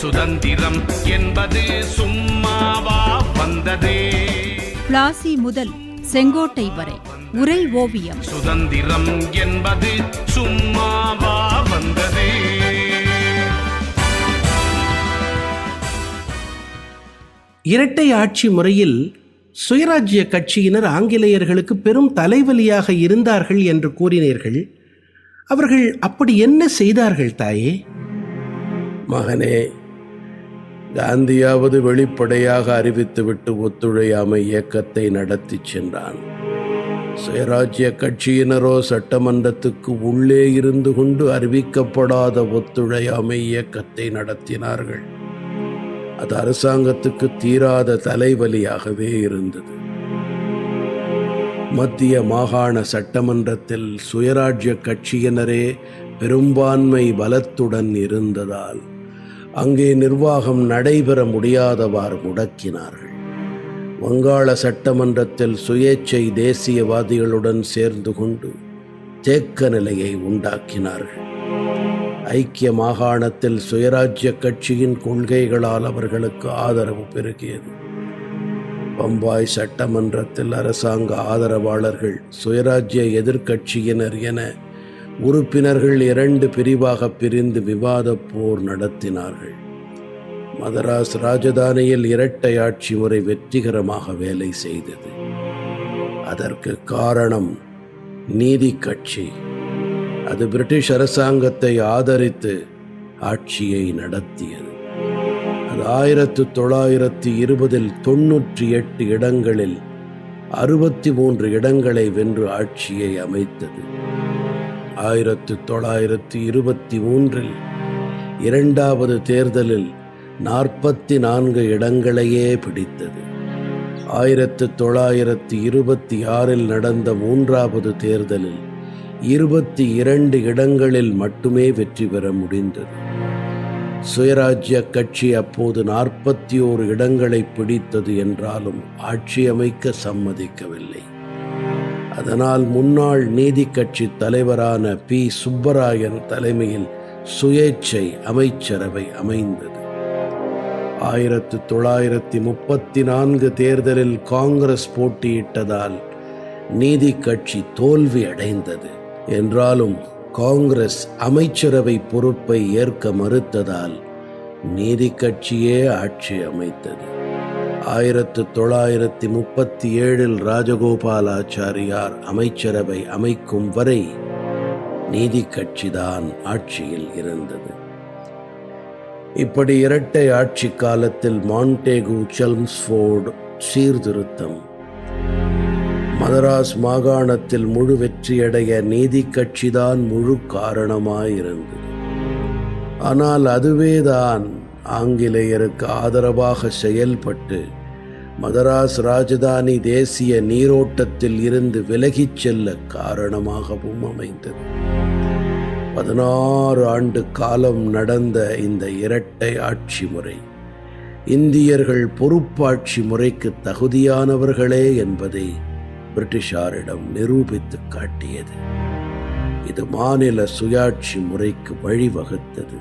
சுதந்திரம் என்பது சும்மாவா வந்ததே. பிளாசி முதல் செங்கோட்டை வரை உரை ஓவியம். சுதந்திரம் என்பது சும்மாவா வந்ததே. இரட்டை ஆட்சி முறையில் சுயராஜ்ய கட்சியினர் ஆங்கிலேயர்களுக்கு பெரும் தலைவலியாக இருந்தார்கள் என்று கூறினீர்கள். அவர்கள் அப்படி என்ன செய்தார்கள் தாயே? மகனே, காந்தியாவது வெளிப்படையாக அறிவித்துவிட்டு ஒத்துழையாமை இயக்கத்தை நடத்தி சென்றான். சுயராஜ்ய கட்சியினரோ சட்டமன்றத்துக்கு உள்ளே இருந்து கொண்டு அறிவிக்கப்படாத ஒத்துழையாமை இயக்கத்தை நடத்தினார்கள். அது அரசாங்கத்துக்கு தீராத தலைவலியாகவே இருந்தது. மத்திய மாகாண சட்டமன்றத்தில் சுயராஜ்ய கட்சியினரே பெரும்பான்மை பலத்துடன் இருந்ததால் அங்கே நிர்வாகம் நடைபெற முடியாதவாறு முடக்கினார்கள். வங்காள சட்டமன்றத்தில் சுயேச்சை தேசியவாதிகளுடன் சேர்ந்து கொண்டு தேக்க நிலையை உண்டாக்கினார்கள். ஐக்கிய மாகாணத்தில் சுயராஜ்ய கட்சியின் கொள்கைகளால் அவர்களுக்கு ஆதரவு பெருகியது. பம்பாய் சட்டமன்றத்தில் அரசாங்க ஆதரவாளர்கள் சுயராஜ்ய எதிர்க்கட்சியினர் என உறுப்பினர்கள் 2 பிரிவாக பிரிந்து விவாத போர் நடத்தினார்கள். மதராஸ் ராஜதானியில் இரட்டை ஆட்சி முறை வெற்றிகரமாக வேலை செய்தது. அதற்கு காரணம் நீதி கட்சி. அது பிரிட்டிஷ் அரசாங்கத்தை ஆதரித்து ஆட்சியை நடத்தியது. அது 1920 98 இடங்களில் 63 இடங்களை வென்று ஆட்சியை அமைத்தது. 1923 இரண்டாவது தேர்தலில் 44 இடங்களையே பிடித்தது. 1926 நடந்த 3வது தேர்தலில் 22 இடங்களில் மட்டுமே வெற்றி பெற முடிந்தது. சுயராஜ்ய கட்சி அப்போது 41 இடங்களை பிடித்தது என்றாலும் ஆட்சி அமைக்க சம்மதிக்கவில்லை. அதனால் முன்னாள் நீதி கட்சி தலைவரான பி. சுப்பராயன் தலைமையில் சுயேச்சை அமைச்சரவை அமைந்தது. 1934 தேர்தலில் காங்கிரஸ் போட்டியிட்டதால் நீதி கட்சி தோல்வி அடைந்தது. என்றாலும் காங்கிரஸ் அமைச்சரவை பொறுப்பை ஏற்க மறுத்ததால் நீதி கட்சியே ஆட்சி அமைத்தது. 1937 ராஜகோபாலாச்சாரியார் அமைச்சரவை அமைக்கும் வரை நீதி கட்சிதான் ஆட்சியில் இருந்தது. இப்படி இரட்டை ஆட்சி காலத்தில் மாண்டேகு செல்ம்ஸ்ஃபோர்டு சீர்திருத்தம் மதராஸ் மாகாணத்தில் முழு வெற்றியடைய நீதி கட்சிதான் முழு காரணமாயிருந்தது. ஆனால் அதுவேதான் ஆங்கிலேயருக்கு ஆதரவாக செயல்பட்டு மதராஸ் ராஜதானி தேசிய நீரோட்டத்தில் இருந்து விலகிச் செல்ல காரணமாகவும் அமைந்தது. 16 ஆண்டு காலம் நடந்த இந்த இரட்டை ஆட்சி முறை இந்தியர்கள் பொறுப்பாட்சி முறைக்கு தகுதியானவர்களே என்பதை பிரிட்டிஷாரிடம் நிரூபித்து காட்டியது. இது மாநில சுயாட்சி முறைக்கு வழிவகுத்தது.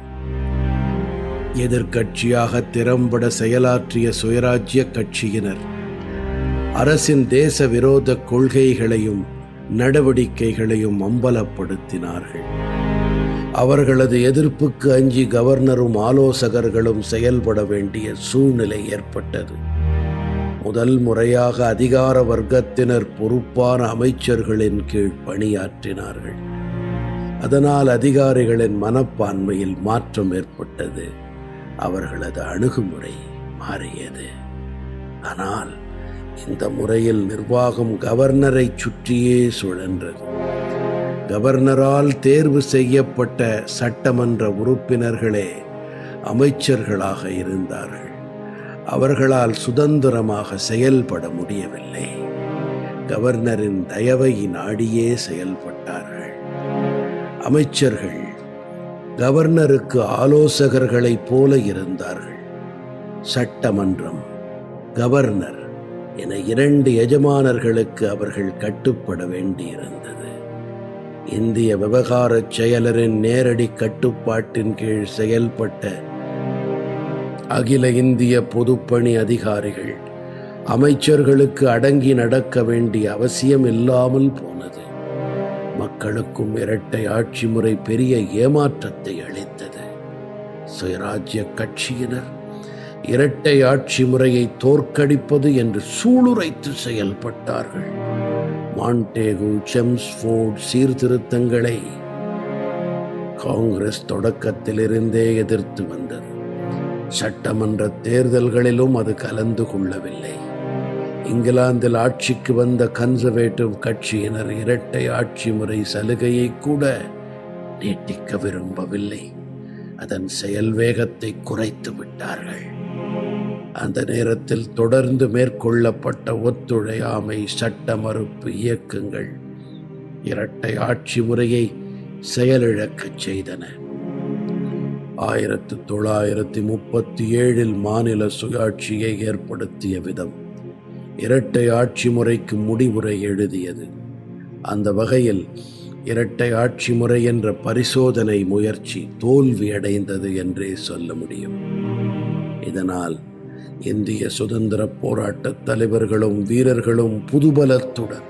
எதிர்க்கட்சியாக திறம்பட செயலாற்றிய சுயராஜ்ய கட்சியினர் அரசின் தேச விரோத கொள்கைகளையும் நடவடிக்கைகளையும் அம்பலப்படுத்தினார்கள். அவர்களது எதிர்ப்புக்கு அஞ்சி கவர்னரும் ஆலோசகர்களும் செயல்பட வேண்டிய சூழ்நிலை ஏற்பட்டது. முதல் முறையாக அதிகார வர்க்கத்தினர் பொறுப்பான அமைச்சர்களின் கீழ் பணியாற்றினார்கள். அதனால் அதிகாரிகளின் மனப்பான்மையில் மாற்றம் ஏற்பட்டது. அவர்களது அணுகுமுறை மாறியது. ஆனால் இந்த முறையில் நிர்வாகம் கவர்னரை சுற்றியே சுழன்றது. கவர்னரால் தேர்வு செய்யப்பட்ட சட்டமன்ற உறுப்பினர்களே அமைச்சர்களாக இருந்தார்கள். அவர்களால் சுதந்திரமாக செயல்பட முடியவில்லை. கவர்னரின் தயவை நாடியே செயல்பட்டார்கள். அமைச்சர்கள் கவர்னருக்கு ஆலோசகர்களைப் போல இருந்தார்கள். சட்டமன்றம், கவர்னர் என 2 எஜமானர்களுக்கு அவர்கள் கட்டுப்பட வேண்டியிருந்தது. இந்திய விவகாரச் செயலரின் நேரடி கட்டுப்பாட்டின் கீழ் செயல்பட்ட அகில இந்திய பொதுப்பணி அதிகாரிகள், அமைச்சர்களுக்கு அடங்கி நடக்க வேண்டிய அவசியம் இல்லாமல் போனது. மக்களுக்கும் இரட்டை ஆட்சி முறை பெரிய ஏமாற்றத்தை அளித்தது. சுயராஜ்ய கட்சியினர் இரட்டை ஆட்சி முறையை தோற்கடிப்பது என்று சூளுரைத்து செயல்பட்டார்கள். மாண்டேகு, செம்ஸ்ஃபோர்ட் சீர்திருத்தங்களை காங்கிரஸ் தொடக்கத்திலிருந்தே எதிர்த்து வந்தது. சட்டமன்ற தேர்தல்களிலும் அது கலந்து கொள்ளவில்லை. இங்கிலாந்தில் ஆட்சிக்கு வந்த கன்சர்வேட்டிவ் கட்சியினர் இரட்டை ஆட்சி முறை சலுகையை கூட நீட்டிக்க விரும்பவில்லை. அதன் செயல் வேகத்தை குறைத்து விட்டார்கள். அந்த நேரத்தில் தொடர்ந்து மேற்கொள்ளப்பட்ட ஒத்துழையாமை சட்ட மறுப்பு இயக்கங்கள் இரட்டை ஆட்சி முறையை செயலிழக்கச் செய்தன. 1937 மாநில சுயாட்சியை ஏற்படுத்திய விதம் இரட்டை ஆட்சி முறைக்கு முடிவுரை எழுதியது. அந்த வகையில் இரட்டை ஆட்சி முறை என்ற பரிசோதனை முயற்சி தோல்வியடைந்தது என்றே சொல்ல முடியும். இதனால் இந்திய சுதந்திர போராட்ட தலைவர்களும் வீரர்களும் புதுபலத்துடன்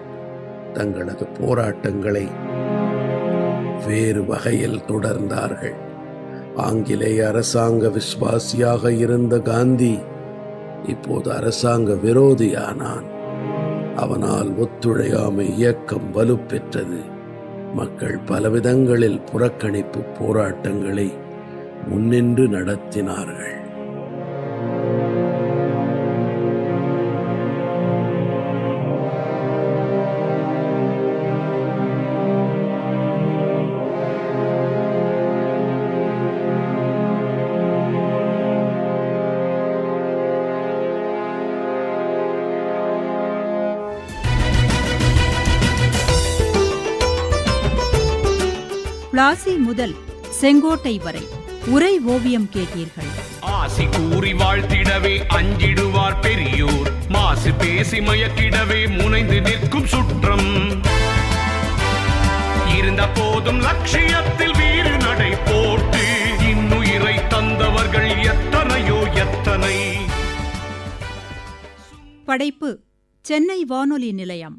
தங்களது போராட்டங்களை வேறு வகையில் தொடர்ந்தார்கள். ஆங்கிலேய அரசாங்க விசுவாசியாக இருந்த காந்தி இப்போது அரசாங்க விரோதியானான். அவனால் ஒத்துழையாமை இயக்கம் வலுப்பெற்றது. மக்கள் பலவிதங்களில் புறக்கணிப்பு போராட்டங்களை முன்னின்று நடத்தினார்கள். பிளாசி முதல் செங்கோட்டை வரை உரை ஓவியம் கேட்டீர்கள். ஆசி கூறி வாழ்த்திடவே அஞ்சிடுவார் பெரியோர், மாசு பேசி மயக்கிடவே முனைந்து நிற்கும் சுற்றம். இருந்த போதும் லட்சியத்தில் வீறு நடை போட்டு இன்னுயிரை தந்தவர்கள் எத்தனையோ எத்தனை. படைப்பு சென்னை வானொலி நிலையம்.